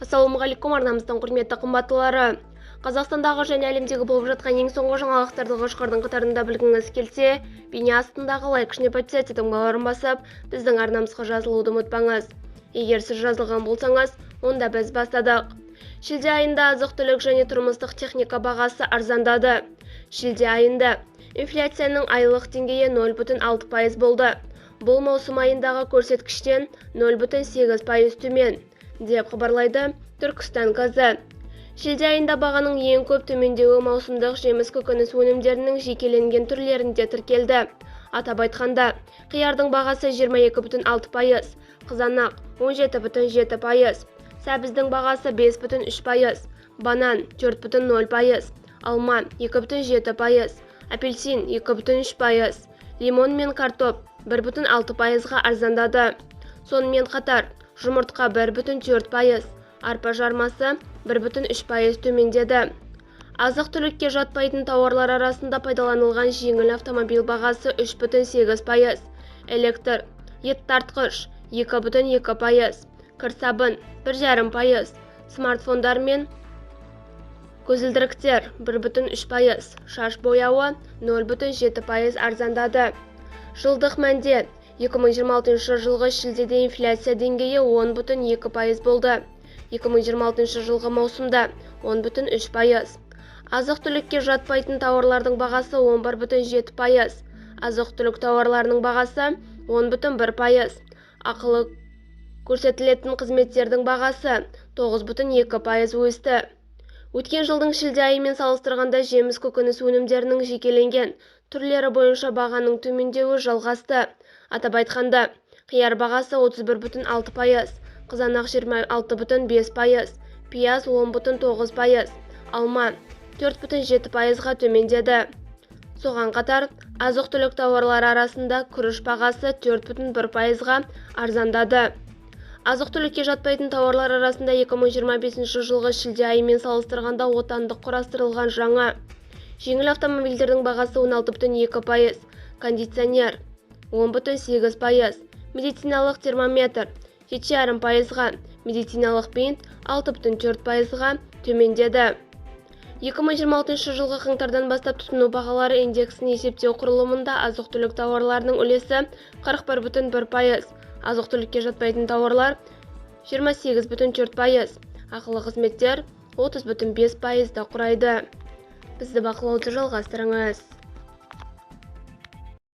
Ассалаумағалейкум, арнамыздың құрметті қымбаттылары. Қазақстандағы және әлемдегі болып жатқан ең соңғы жаңалықтарды қошқардың қатарында білгіңіз келсе, бейне астындағы лайк-шіне подписаться таңбаларын басып, біздің арнамызға жазылуды ұмытпаңыз. Егер сіз жазылған болсаңыз, онда біз бастадық. Шілде айында азық-түлік және тұрмыстық техника бағасы арзандады. Шілде айында инфляцияның айлық деңгейі 0,6% болды. Бұл маусым айындағы көрсеткіштен 0,8% төмен, деп хабарлайды Түркістан газы. Шілде айында бағаның ең көп төмендеуі маусымдық жеміс көкөніс өнімдерінің жекеленген түрлерінде тіркелді. Атап айтқанда, қиярдың бағасы 22,6%, қызанақ 17,7%, сәбіздің бағасы 5,3%, банан 4,0%, алма 2,7%, апельсин 2,3%, лимон мен картоп 1,6%-ға арзандады. Сонымен қатар, жұмыртқа 1,4%, арпа жармасы 1,3% төмендеді. Азық-түлікке жатпайтын тауарлар арасында пайдаланылған жеңіл автомобиль бағасы 3,8%, электр, ет тартқыш 2,2%, кір-сабын 1,5%, смартфондар мен көзілдіріктер 1,3%, шаш бояуы 0,7% арзандады. Жылдық мәнде 2026 жылғы шілдеде инфляция деңгейі 10,2% болды. 2026 жылғы маусымда 10,3%. Азық-түлікке жатпайтын тауарлардың бағасы 11,7%. Азық-түлік тауарларының бағасы 10,1%. Ақылы көрсетілетін қызметтердің бағасы 9,2% өсті. Өткен жылдың шілде айымен салыстырғанда жеміс көкөніс өнімдерінің жекеленген түрлері бойынша бағаның төмендеуі жалғасты. Атап айтқанда, қияр бағасы 31,6%, қызанақ 26,5%, пияз 10,9%, алма 4,7%-ға төмендеді. Соған қатар, азық-түлік тауарлары арасында күріш бағасы 4,1%-ға арзандады. Азық-түлікке жатпайтын тауарлар арасында 2025 жылғы шілде айымен салыстырғанда отандық құрастырылған жаңа жеңіл автомобильдердің бағасы 16,2%, кондиционер 10,8%, медициналық термометр 7,5%-ға, медициналық бинт 6,4%-ға төмендеді. 2026 жылғы қаңтардан бастап тұтыну бағалары индексін есептеу құрылымында азық-түлік тауарларының үлесі 41,1%, азық-түлікке жатпайтын тауарлар 28,4%, ақылы қызметтер 30,5%-ді құрайды. Бізді бақылауды жалғастырыңыз.